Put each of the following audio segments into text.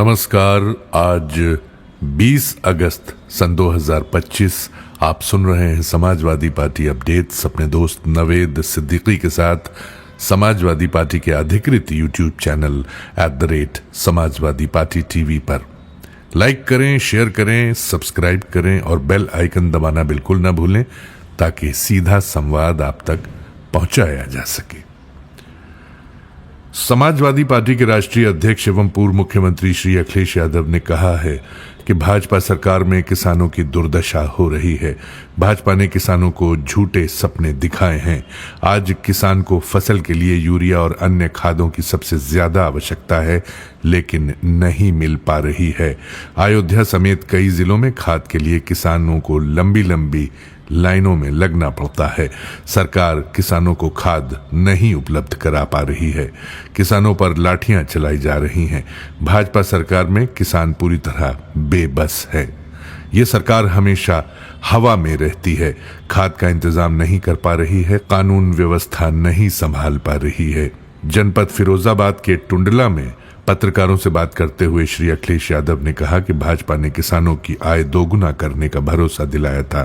नमस्कार। आज 20 अगस्त सन 2025 आप सुन रहे हैं समाजवादी पार्टी अपडेट्स अपने दोस्त नवेद सिद्दीकी के साथ समाजवादी पार्टी के अधिकृत YouTube channel @Samajwadi party TV पर। लाइक करें, शेयर करें, सब्सक्राइब करें और बेल आइकन दबाना बिल्कुल ना भूलें ताकि सीधा संवाद आप तक पहुंचाया जा सके। समाजवादी पार्टी के राष्ट्रीय अध्यक्ष एवं पूर्व मुख्यमंत्री श्री अखिलेश यादव ने कहा है कि भाजपा सरकार में किसानों की दुर्दशा हो रही है। भाजपा ने किसानों को झूठे सपने दिखाए हैं। आज किसान को फसल के लिए यूरिया और अन्य खादों की सबसे ज्यादा आवश्यकता है, लेकिन नहीं मिल पा रही है। अयोध्या समेत कई जिलों में खाद के लिए किसानों को लंबी लंबी लाइनों में लगना पड़ता है। सरकार किसानों को खाद नहीं उपलब्ध करा पा रही है। किसानों पर लाठियां चलाई जा रही हैं। भाजपा सरकार में किसान पूरी तरह बेबस है। ये सरकार हमेशा हवा में रहती है, खाद का इंतजाम नहीं कर पा रही है, कानून व्यवस्था नहीं संभाल पा रही है। जनपद फिरोजाबाद के टुंडला में पत्रकारों से बात करते हुए श्री अखिलेश यादव ने कहा कि भाजपा ने किसानों की आय दोगुना करने का भरोसा दिलाया था।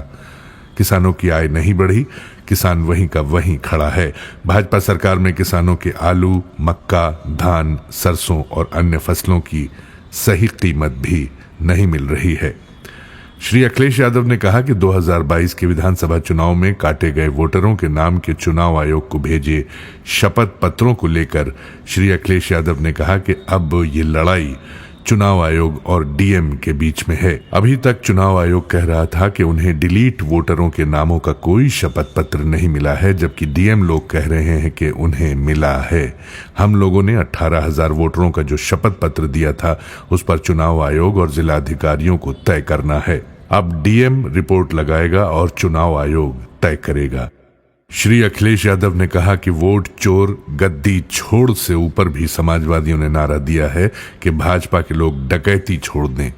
किसानों की आय नहीं बढ़ी, किसान वहीं का वहीं खड़ा है। भाजपा सरकार में किसानों के आलू, मक्का, धान, सरसों और अन्य फसलों की सही कीमत भी नहीं मिल रही है। श्री अखिलेश यादव ने कहा कि 2022 के विधानसभा चुनाव में काटे गए वोटरों के नाम के चुनाव आयोग को भेजे शपथ पत्रों को लेकर श्री अखिलेश यादव ने कहा कि अब ये लड़ाई चुनाव आयोग और डीएम के बीच में है। अभी तक चुनाव आयोग कह रहा था कि उन्हें डिलीट वोटरों के नामों का कोई शपथ पत्र नहीं मिला है, जबकि डीएम लोग कह रहे हैं कि उन्हें मिला है। हम लोगों ने 18,000 वोटरों का जो शपथ पत्र दिया था उस पर चुनाव आयोग और जिलाधिकारियों को तय करना है। अब डीएम रिपोर्ट लगाएगा और चुनाव आयोग तय करेगा। श्री अखिलेश यादव ने कहा कि वोट चोर गद्दी छोड़ से ऊपर भी समाजवादियों ने नारा दिया है कि भाजपा के लोग डकैती छोड़ दें।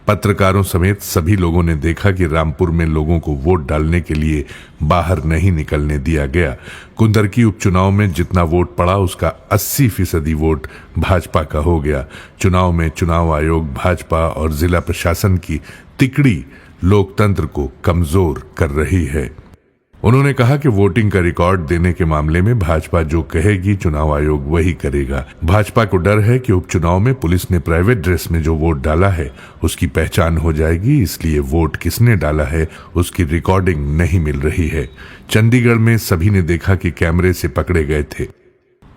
पत्रकारों समेत सभी लोगों ने देखा कि रामपुर में लोगों को वोट डालने के लिए बाहर नहीं निकलने दिया गया। कुंदरकी उपचुनाव में जितना वोट पड़ा उसका 80% वोट भाजपा का हो गया। चुनाव में चुनाव आयोग, भाजपा और जिला प्रशासन की तिकड़ी लोकतंत्र को कमजोर कर रही है। उन्होंने कहा कि वोटिंग का रिकॉर्ड देने के मामले में भाजपा जो कहेगी चुनाव आयोग वही करेगा। भाजपा को डर है कि उपचुनाव में पुलिस ने प्राइवेट ड्रेस में जो वोट डाला है उसकी पहचान हो जाएगी, इसलिए वोट किसने डाला है उसकी रिकॉर्डिंग नहीं मिल रही है। चंडीगढ़ में सभी ने देखा कि कैमरे से पकड़े गए थे।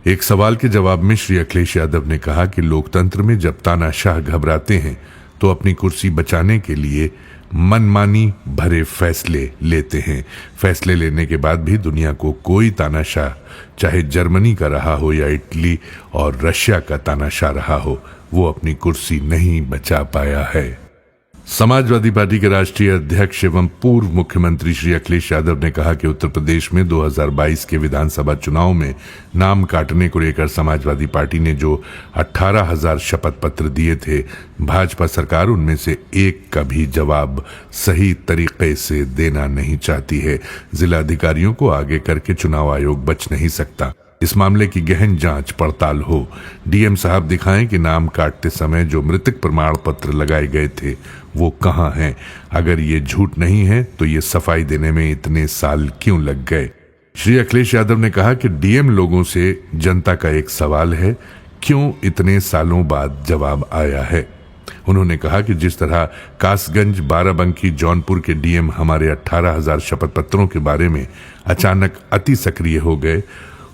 एक सवाल के जवाब में श्री अखिलेश यादव ने कहा कि लोकतंत्र में जब तानाशाह घबराते हैं तो अपनी कुर्सी बचाने के लिए मनमानी भरे फैसले लेते हैं। फैसले लेने के बाद भी दुनिया को कोई तानाशाह, चाहे जर्मनी का रहा हो या इटली और रशिया का तानाशाह रहा हो, वो अपनी कुर्सी नहीं बचा पाया है। समाजवादी पार्टी के राष्ट्रीय अध्यक्ष एवं पूर्व मुख्यमंत्री श्री अखिलेश यादव ने कहा कि उत्तर प्रदेश में 2022 के विधानसभा चुनाव में नाम काटने को लेकर समाजवादी पार्टी ने जो 18,000 शपथ पत्र दिए थे, भाजपा सरकार उनमें से एक का भी जवाब सही तरीके से देना नहीं चाहती है। जिलाधिकारियों को आगे करके चुनाव आयोग बच नहीं सकता। इस मामले की गहन जांच पड़ताल हो। डीएम साहब दिखाएं कि नाम काटते समय जो मृतक प्रमाण पत्र लगाए गए थे वो कहां हैं। अगर ये झूठ नहीं है तो ये सफाई देने में इतने साल क्यों लग गए। श्री अखिलेश यादव ने कहा कि डीएम लोगों से जनता का एक सवाल है, क्यों इतने सालों बाद जवाब आया है। उन्होंने कहा कि जिस तरह कासगंज, बाराबंकी, जौनपुर के डीएम हमारे 18,000 शपथ पत्रों के बारे में अचानक अति सक्रिय हो गए,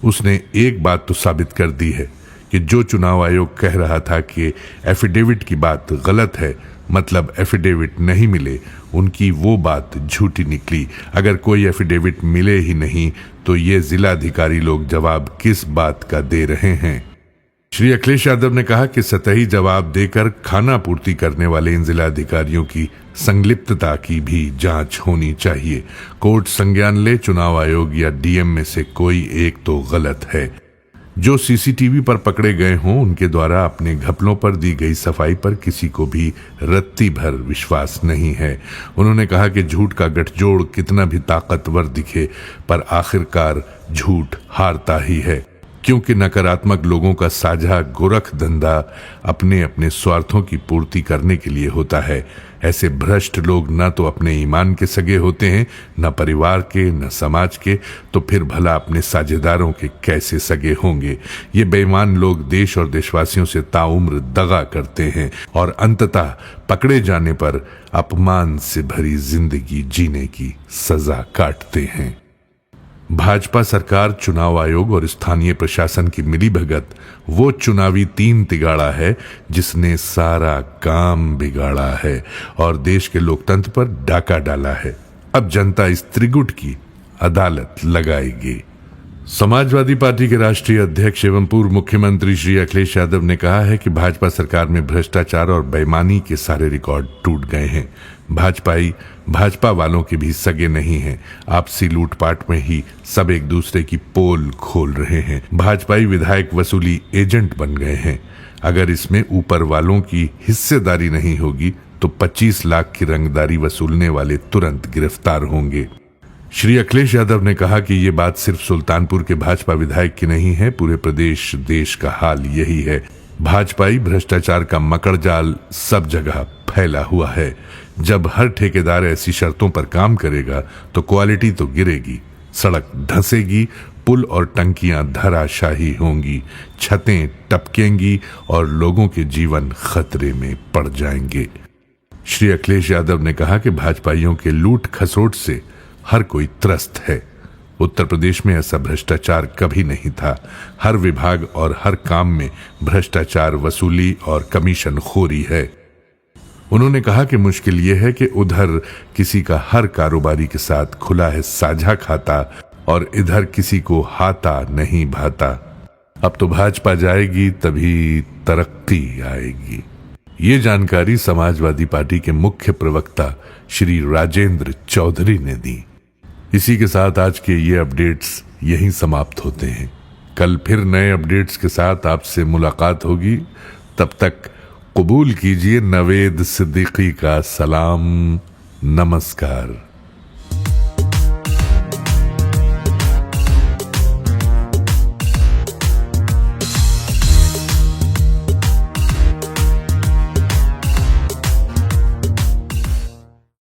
उसने एक बात तो साबित कर दी है कि जो चुनाव आयोग कह रहा था कि एफिडेविट की बात गलत है, मतलब एफिडेविट नहीं मिले, उनकी वो बात झूठी निकली। अगर कोई एफिडेविट मिले ही नहीं तो ये जिलाधिकारी लोग जवाब किस बात का दे रहे हैं। श्री अखिलेश यादव ने कहा कि सतही जवाब देकर खाना पूर्ति करने वाले इन जिलाधिकारियों की संलिप्तता की भी जांच होनी चाहिए। कोर्ट संज्ञान ले, चुनाव आयोग या डीएम में से कोई एक तो गलत है। जो सीसीटीवी पर पकड़े गए हों उनके द्वारा अपने घपलों पर दी गई सफाई पर किसी को भी रत्ती भर विश्वास नहीं है। उन्होंने कहा कि झूठ का गठजोड़ कितना भी ताकतवर दिखे पर आखिरकार झूठ हारता ही है। क्योंकि नकारात्मक लोगों का साझा गोरख धंधा अपने अपने स्वार्थों की पूर्ति करने के लिए होता है। ऐसे भ्रष्ट लोग न तो अपने ईमान के सगे होते हैं, न परिवार के, न समाज के, तो फिर भला अपने साझेदारों के कैसे सगे होंगे। ये बेईमान लोग देश और देशवासियों से ताउम्र दगा करते हैं और अंततः पकड़े जाने पर अपमान से भरी जिंदगी जीने की सजा काटते हैं। भाजपा सरकार, चुनाव आयोग और स्थानीय प्रशासन की मिलीभगत वो चुनावी तीन तिगाड़ा है जिसने सारा काम बिगाड़ा है और देश के लोकतंत्र पर डाका डाला है। अब जनता इस त्रिगुट की अदालत लगाएगी। समाजवादी पार्टी के राष्ट्रीय अध्यक्ष एवं पूर्व मुख्यमंत्री श्री अखिलेश यादव ने कहा है कि भाजपा सरकार में भ्रष्टाचार और बेईमानी के सारे रिकॉर्ड टूट गए हैं। भाजपाई भाजपा वालों के भी सगे नहीं हैं। आपसी लूटपाट में ही सब एक दूसरे की पोल खोल रहे हैं। भाजपाई विधायक वसूली एजेंट बन गए हैं। अगर इसमें ऊपर वालों की हिस्सेदारी नहीं होगी तो 25 लाख की रंगदारी वसूलने वाले तुरंत गिरफ्तार होंगे। श्री अखिलेश यादव ने कहा कि ये बात सिर्फ सुल्तानपुर के भाजपा विधायक की नहीं है, पूरे प्रदेश देश का हाल यही है। भाजपाई भ्रष्टाचार का मकड़जाल सब जगह फैला हुआ है। जब हर ठेकेदार ऐसी शर्तों पर काम करेगा तो क्वालिटी तो गिरेगी, सड़क धंसेगी, पुल और टंकियां धराशाही होंगी, छतें टपकेंगी और लोगों के जीवन खतरे में पड़ जाएंगे। श्री अखिलेश यादव ने कहा कि भाजपाइयों के लूट खसोट से हर कोई त्रस्त है। उत्तर प्रदेश में ऐसा भ्रष्टाचार कभी नहीं था। हर विभाग और हर काम में भ्रष्टाचार, वसूली और कमीशन खोरी है। उन्होंने कहा कि मुश्किल यह है कि उधर किसी का हर कारोबारी के साथ खुला है साझा खाता और इधर किसी को हाथा नहीं भाता। अब तो भाजपा जाएगी तभी तरक्की आएगी। ये जानकारी समाजवादी पार्टी के मुख्य प्रवक्ता श्री राजेंद्र चौधरी ने दी। इसी के साथ आज के ये अपडेट्स यहीं समाप्त होते हैं। कल फिर नए अपडेट्स के साथ आपसे मुलाकात होगी। तब तक कबूल कीजिए नवेद सिद्दीकी का सलाम, नमस्कार।